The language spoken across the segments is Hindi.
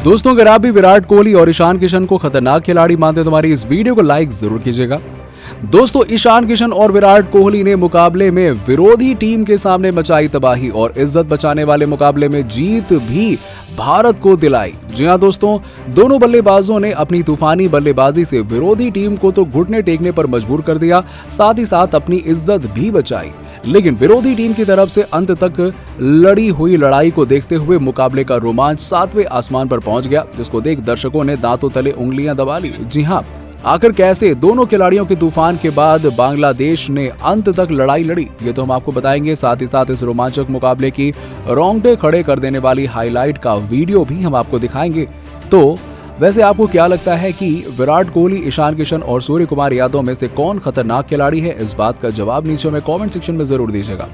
दोस्तों, अगर आप भी विराट कोहली और ईशान किशन को खतरनाक खिलाड़ी मानते हैं तो हमारी इस वीडियो को लाइक जरूर कीजिएगा। दोस्तों, ईशान किशन और विराट कोहली ने मुकाबले में विरोधी टीम के सामने मचाई तबाही और इज्जत बचाने वाले मुकाबले में जीत भी भारत को दिलाई। जी हां दोस्तों, दोनों बल्लेबाजों ने अपनी तूफानी बल्लेबाजी से विरोधी टीम को तो घुटने टेकने पर मजबूर कर दिया, साथ ही साथ अपनी इज्जत भी बचाई। लेकिन विरोधी टीम की तरफ से अंत तक लड़ी हुई लड़ाई को देखते हुए मुकाबले का रोमांच 7वें आसमान पर पहुंच गया, जिसको देख दर्शकों ने दांतों तले उंगलियां दबा ली। जी हां, आखिर कैसे दोनों खिलाड़ियों के तूफान के बाद बांग्लादेश ने अंत तक लड़ाई लड़ी, ये तो हम आपको बताएंगे। साथ ही साथ इस रोमांचक मुकाबले की रोंगटे खड़े कर देने वाली हाईलाइट का वीडियो भी हम आपको दिखाएंगे। तो वैसे आपको क्या लगता है कि विराट कोहली, ईशान किशन और सूर्य कुमार यादव में से कौन खतरनाक खिलाड़ी है? इस बात का जवाब नीचे में कमेंट सेक्शन में जरूर दीजिएगा।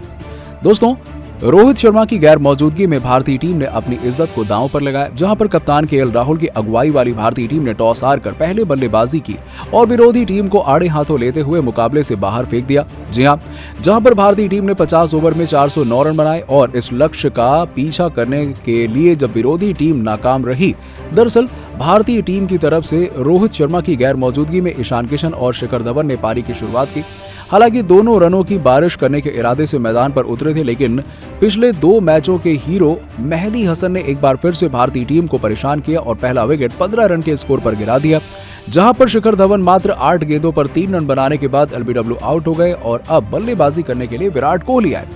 दोस्तों, रोहित शर्मा की गैर मौजूदगी में भारतीय टीम ने अपनी इज्जत को दांव पर लगाया, जहां पर कप्तान केएल राहुल की अगुवाई वाली भारतीय टीम ने टॉस हारकर पहले बल्लेबाजी की और विरोधी टीम को आड़े हाथों लेते हुए मुकाबले से बाहर फेंक दिया। जी हां, जहां पर भारतीय टीम ने 50 ओवर में 409 रन बनाए और इस लक्ष्य का पीछा करने के लिए जब विरोधी टीम नाकाम रही। दरअसल भारतीय टीम की तरफ से रोहित शर्मा की गैर मौजूदगी में ईशान किशन और शिखर धवन ने पारी की शुरुआत की। हालांकि दोनों रनों की बारिश करने के इरादे से मैदान पर उतरे थे, लेकिन पिछले 2 मैचों के हीरो मेहदी हसन ने एक बार फिर से भारतीय टीम को परेशान किया और पहला विकेट 15 रन के स्कोर पर गिरा दिया, जहां पर शिखर धवन मात्र 8 गेंदों पर 3 रन बनाने के बाद एलबीडब्ल्यू आउट हो गए और अब बल्लेबाजी करने के लिए विराट कोहली आए।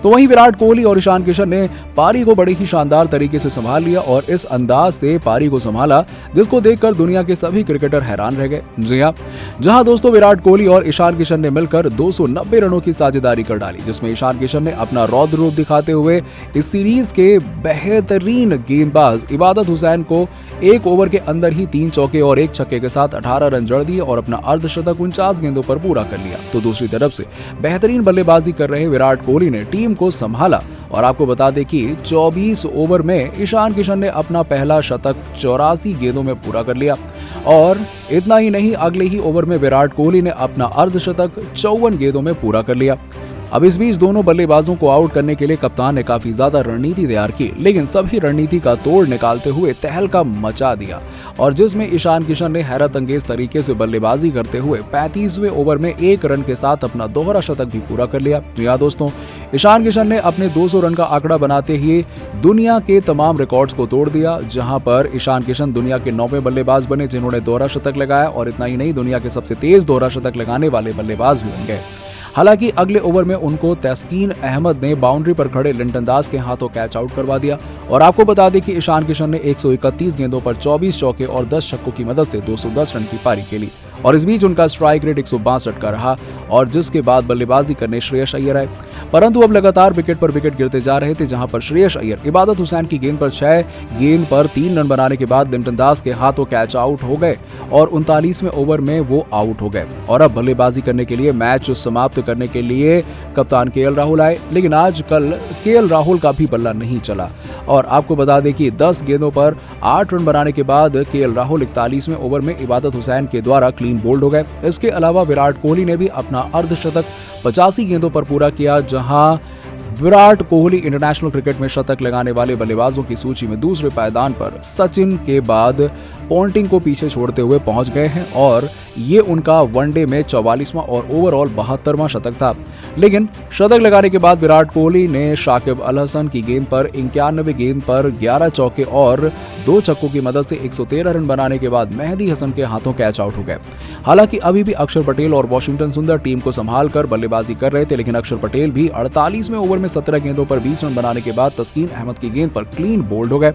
तो वहीं विराट कोहली और ईशान किशन ने पारी को बड़ी ही शानदार तरीके से संभाल लिया और इस अंदाज से पारी को संभाला जिसको देखकर दुनिया के सभी क्रिकेटर हैरान रह गए। जी हां, जहां दोस्तों विराट कोहली और ईशान किशन ने मिलकर 290 रनों की साझेदारी कर डाली, जिसमें ईशान किशन ने अपना रौद्र रूप दिखाते हुए इस सीरीज के बेहतरीन गेंदबाज इबादत हुसैन को 1 ओवर के अंदर ही 3 चौके और 1 छक्के के साथ 18 रन जड़ दिए और अपना अर्धशतक 49 गेंदों पर पूरा कर लिया। तो दूसरी तरफ से बेहतरीन बल्लेबाजी कर रहे विराट कोहली ने टीम को संभाला और आपको बता दें कि 24 ओवर में ईशान किशन ने अपना पहला शतक 84 गेंदों में पूरा कर लिया और इतना ही नहीं, अगले ही ओवर में विराट कोहली ने अपना अर्धशतक 54 गेंदों में पूरा कर लिया। अब इस बीच दोनों बल्लेबाजों को आउट करने के लिए कप्तान ने काफी ज्यादा रणनीति तैयार की, लेकिन सभी रणनीति का तोड़ निकालते हुए तहलका मचा दिया और जिसमें ईशान किशन ने हैरत अंगेज तरीके से बल्लेबाजी करते हुए 35वें ओवर में 1 रन के साथ अपना दोहरा शतक भी पूरा कर लिया। जी हां दोस्तों, ईशान किशन ने अपने 200 रन का आंकड़ा बनाते ही दुनिया के तमाम रिकॉर्ड्स को तोड़ दिया, जहां पर ईशान किशन दुनिया के 9वें बल्लेबाज बने जिन्होंने दोहरा शतक लगाया और इतना ही नहीं, दुनिया के सबसे तेज दोहरा शतक लगाने वाले बल्लेबाज भी बन गए। हालांकि अगले ओवर में उनको तस्कीन अहमद ने बाउंड्री पर खड़े लिंटन दास के हाथों कैच आउट करवा दिया और आपको बता दें कि ईशान किशन ने 131 गेंदों पर 24 चौके और 10 छक्कों की मदद से 210 रन की पारी खेली और इस बीच उनका स्ट्राइक रेट 162 का रहा और जिसके बाद बल्लेबाजी करने श्रेयस अय्यर आए, परंतु अब लगातार विकेट पर विकेट गिरते जा रहे थे, जहां पर श्रेयस अय्यर इबादत हुसैन की गेंद पर 6 गेंद पर 3 रन बनाने के बाद लिंटन दास के हाथों कैच आउट हो गए और 39वें ओवर में वो आउट हो गए और अब बल्लेबाजी करने के लिए मैच समाप्त करने के लिए कप्तान केएल राहुल आए, लेकिन आज कल केएल राहुल का भी बल्ला नहीं चला और आपको बता दें कि 10 गेंदों पर 8 रन बनाने के बाद केएल राहुल 41वें ओवर में इबादत हुसैन के द्वारा क्लीन बोल्ड हो गए। इसके अलावा विराट कोहली ने भी अपना अर्धशतक 85 गेंदों पर पूरा किया, जहां विराट कोहली इंटरनेशनल क्रिकेट में शतक लगाने वाले बल्लेबाजों की सूची में दूसरे पायदान पर सचिन के बाद पॉन्टिंग को पीछे छोड़ते हुए पहुंच गए हैं और ये उनका वनडे में 44वां और ओवरऑल 72वां शतक था। लेकिन शतक लगाने के बाद विराट कोहली ने शाकिब अल हसन की गेंद पर 91 गेंद पर 11 चौके और 2 छक्कों की मदद से 113 रन बनाने के बाद मेहदी हसन के हाथों कैच आउट हो गए। हालांकि अभी भी अक्षर पटेल और वॉशिंगटन सुंदर टीम को संभाल कर बल्लेबाजी कर रहे थे, लेकिन अक्षर पटेल भी 48वें ओवर में 17 गेंदों पर 20 रन बनाने के बाद तस्कीन अहमद की गेंद पर क्लीन बोल्ड हो गए।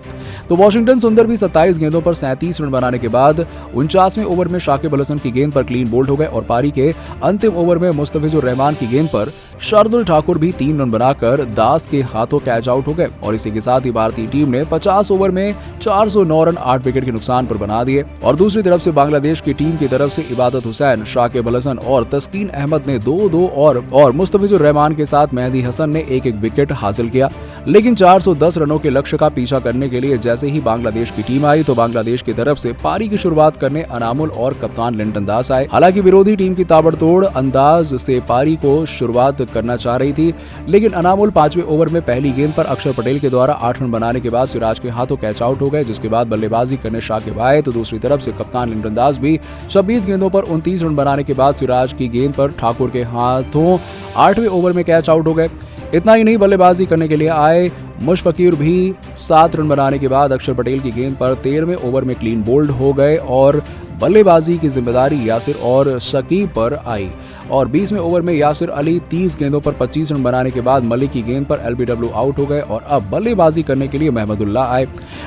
तो वॉशिंगटन सुंदर भी 27 गेंदों पर 37 रन बनाने के बाद 49वें ओवर में शाकिब अल हसन की गेंद पर क्लीन बोल्ड हो गए और पारी के अंतिम ओवर में मुस्तफिजुर रहमान की गेंद पर शार्दुल ठाकुर भी 3 रन बनाकर दास के हाथों कैच आउट हो गए और इसी के साथ ही भारतीय टीम ने 50 ओवर में 409 रन 8 विकेट के नुकसान पर बना दिए और दूसरी तरफ से बांग्लादेश की टीम की तरफ से इबादत हुसैन, शाकिब अल हसन और तस्कीन अहमद ने 2-2 और मुस्तफिजुर रहमान के साथ मेहदी हसन ने 1-1 विकेट हासिल किया। लेकिन 410 रनों के लक्ष्य का पीछा करने के लिए जैसे ही बांग्लादेश की टीम आई तो बांग्लादेश की तरफ से पारी की शुरुआत करने अनामुल और कप्तान लिंटन दास आए। हालांकि विरोधी टीम की ताबड़तोड़ अंदाज से पारी को शुरुआत करना चाह रही थी, लेकिन अनामुल 5वें ओवर में पहली गेंद पर अक्षर पटेल के द्वारा 8 रन बनाने के बाद सिराज के हाथों कैच आउट हो गए, जिसके बाद बल्लेबाजी करने शाकिब आए तो दूसरी तरफ से कप्तान लिंटन दास भी 26 गेंदों पर 29 रन बनाने के बाद सिराज की गेंद पर ठाकुर के हाथों 8वें ओवर में कैच आउट हो गए। इतना ही नहीं, बल्लेबाजी करने के लिए आए मुशफिकुर भी 7 रन बनाने के बाद अक्षर पटेल की गेंद पर 13वें ओवर में क्लीन बोल्ड हो गए और बल्लेबाजी की जिम्मेदारी यासिर और शकीब पर आई और 20वें ओवर में यासिर अली 30 गेंदों पर 25 रन बनाने के बाद मलिक की गेंद पर एलबीडब्ल्यू आउट हो गए और अब बल्लेबाजी करने के लिए महमदुल्लाह आए।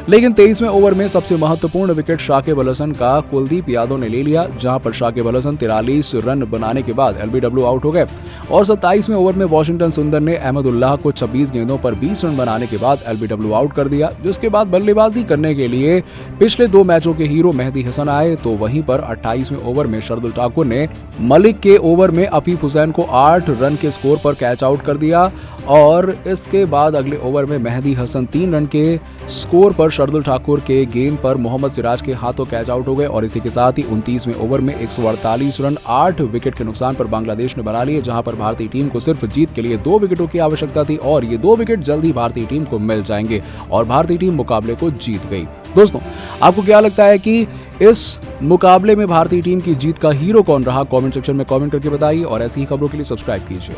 लेकिन 23वें ओवर में सबसे महत्वपूर्ण विकेट शाकिब अल हसन का कुलदीप यादव ने ले लिया, जहां पर शाकिब अल हसन 43 रन बनाने के बाद एलबीडब्ल्यू आउट हो गए और 27वें ओवर में वाशिंगटन सुंदर ने अहमदुल्लाह को 26 गेंदों पर 20 रन बनाने के बाद एलबीडब्ल्यू आउट कर दिया, जिसके बाद बल्लेबाजी करने के लिए पिछले 2 मैचों के हीरो मेहदी हसन आए तो वहीं पर 28वें ओवर में शार्दुल ठाकुर ने मलिक के ओवर में अफीफ हुसैन को 8 रन के स्कोर पर कैच आउट कर दिया और इसके बाद अगले ओवर में मेहदी हसन 3 रन के स्कोर पर शार्दुल ठाकुर के गेंद पर मोहम्मद सिराज के हाथों कैच आउट हो गए और इसी के साथ ही 29वें ओवर में 148 रन 8 विकेट के नुकसान पर बांग्लादेश ने बना लिए, जहां पर भारतीय टीम को सिर्फ जीत के लिए 2 विकेटों की आवश्यकता थी और ये 2 विकेट जल्द ही भारतीय टीम को मिल जाएंगे और भारतीय टीम मुकाबले को जीत गई। दोस्तों, आपको क्या लगता है कि इस मुकाबले में भारतीय टीम की जीत का हीरो कौन रहा? कमेंट सेक्शन में कमेंट करके बताइए और ऐसी ही खबरों के लिए सब्सक्राइब कीजिए।